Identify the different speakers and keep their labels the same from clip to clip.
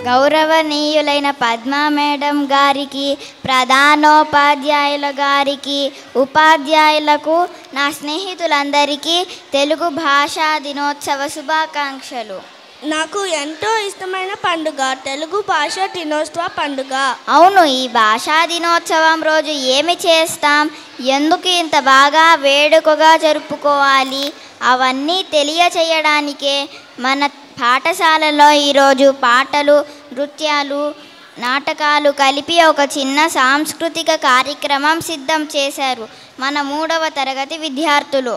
Speaker 1: గౌరవనీయులైన పద్మా మేడం గారికి, ప్రధానోపాధ్యాయుల గారికి, ఉపాధ్యాయులకు, నా స్నేహితులందరికీ తెలుగు భాషా దినోత్సవ శుభాకాంక్షలు.
Speaker 2: నాకు ఎంతో ఇష్టమైన పండుగ తెలుగు భాష దినోత్సవ పండుగ.
Speaker 1: అవును, ఈ భాషా దినోత్సవం రోజు ఏమి చేస్తాం, ఎందుకు ఇంత బాగా వేడుకగా జరుపుకోవాలి, అవన్నీ తెలియచేయడానికే మన పాఠశాలలో ఈరోజు పాటలు, నృత్యాలు, నాటకాలు కలిపి ఒక చిన్న సాంస్కృతిక కార్యక్రమం సిద్ధం చేశారు మన 3వ తరగతి విద్యార్థులు.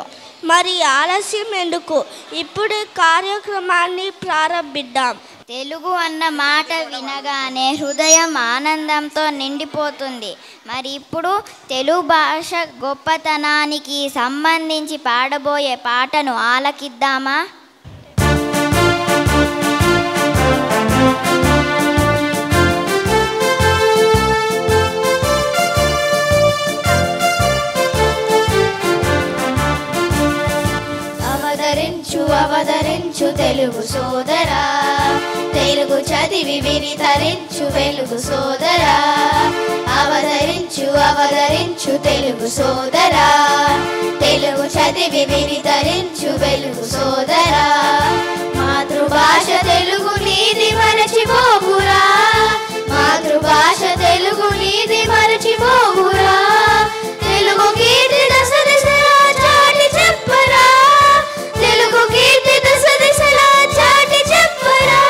Speaker 2: మరి ఆలస్యం ఎందుకు, ఇప్పుడు కార్యక్రమాన్ని ప్రారంభిద్దాం.
Speaker 1: తెలుగు అన్న మాట వినగానే హృదయం ఆనందంతో నిండిపోతుంది. మరి ఇప్పుడు తెలుగు భాష గొప్పతనానికి సంబంధించి పాడబోయే పాటను ఆలకిద్దామా?
Speaker 3: అవతరించు తెలుగు సోదరా, తెలుగు చదివి వినితరించు వెలుగు సోదరా. అవతరించు తెలుగు సోదరా, తెలుగు చదివి వినితరించు వెలుగు సోదరా. మాతృభాష తెలుగు నీది మరచిపోకురా, మాతృభాష తెలుగు నీది మరచిపోకురా. తెలుగు కీర్తి దశ దిశలా చాటి చెప్పరా, తెలుగు కీర్తి దశ దిశలా చాటి చెప్పరా.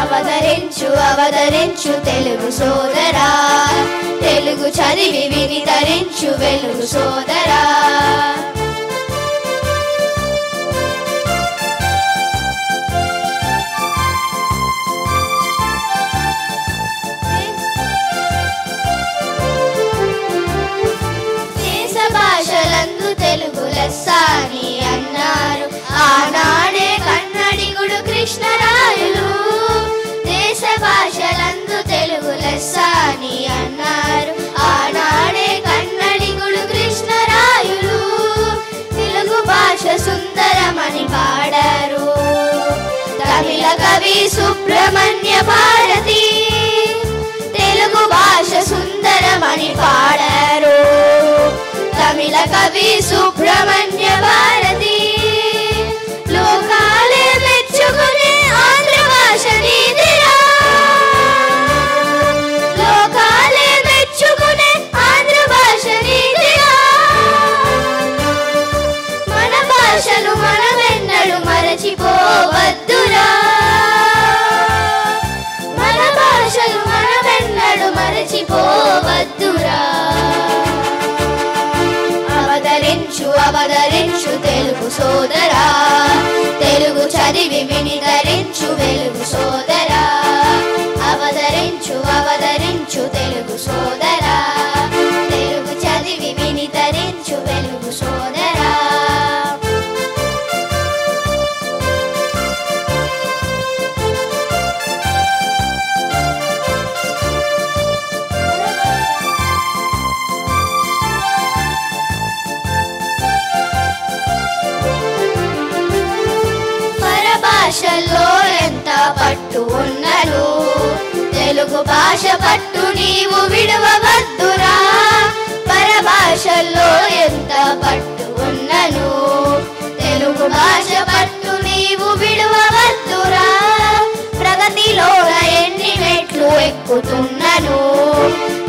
Speaker 3: అవతరించు తెలుగు సోదరా, తెలుగు చదివి వినితరించు వెలుగు సోదరా. దేశ భాషలందు తెలుగు లెస్సాని అన్నారు ఆనాడే కన్నడిగుడు కృష్ణరాయులు. దేశ భాషలందు తెలుగు లెస్సాని అన్నారు ఆనాడే కన్నడిగుడు కృష్ణరాయులు. తెలుగు భాష సుందరమని పాడారు తమిళ కవి సుబ్రహ్మణ్య భారతి. తెలుగు భాష సుందరమని పాడారు తమిళ కవి సుబ్రహ్మణ్య భారతి. లోకాలే మెచ్చుకునే ఆంధ్ర భాష నీదిరా, లోకాలే మెచ్చుకునే ఆంధ్ర భాష నీదిరా. మన భాషను మనమెన్నడు మరచిపోవద్దురా, మన భాషను మనమెన్నడు మరచిపోవద్దురా. అవతరించు తెలుగు సోదరా, తెలుగు చదివి వినితరించు వెలుగు సోదరా. అవతరించు తెలుగు సోదరా, తెలుగు చదివి వినితరించు వెలుగు సోదరా. భాషల్లో ఎంత పట్టు ఉన్నను, తెలుగు భాష పట్టు నీవు విడవవద్దురా. పరభాషల్లో ఎంత పట్టు ఉన్నను, తెలుగు భాష పట్టు నీవు విడవవద్దురా. ప్రగతిలోన ఎన్ని మెట్లు ఎక్కుతున్నను,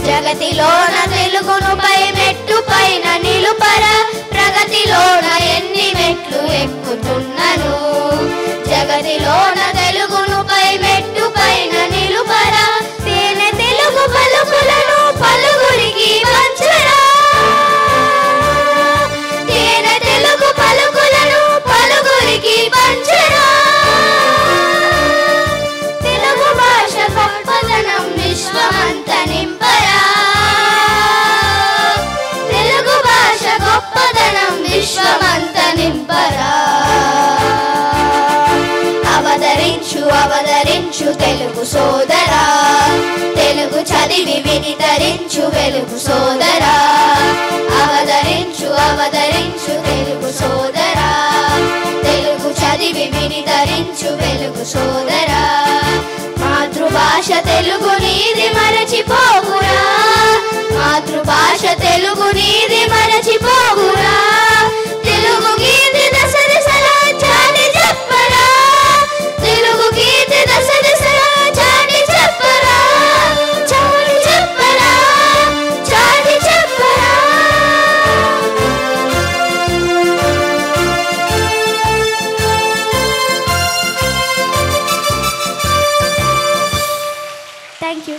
Speaker 3: జగతిలోన తెలుగును పై మెట్టు పైన నిలుపరా. ప్రగతిలోన ఎన్ని మెట్లు ఎక్కుతున్నను, జగతిలోన తెలుగును పై మెట్టు పైన నిలుపరా. తేనె తెలుగు పలుకులను పలుగురికి పంచరా, తేనె తెలుగు పలుకులను పలుగురికి పంచరా. తెలుగు భాష గొప్పదనం విశ్వమంత నింపరా, తెలుగు భాష గొప్పదనం విశ్వమంత నింపరా. అవతరించు తెలుగు సోదరా, తెలుగు చదివి వినితరించు వెలుగు సోదరా. అవతరించు తెలుగు సోదరా, తెలుగు చదివి వినితరించు వెలుగు సోదరా. మాతృభాష తెలుగు నీది మరచిపోకురా, మాతృభాష తెలుగు నీది మరచిపోకురా. తెలుగు గీతి దశ దిశలా చాటి చెప్పరా, తెలుగు గీతి దశ దిశలా చాటి చెప్పరా, చాటి చెప్పరా, చాటి చెప్పరా.
Speaker 2: Thank you.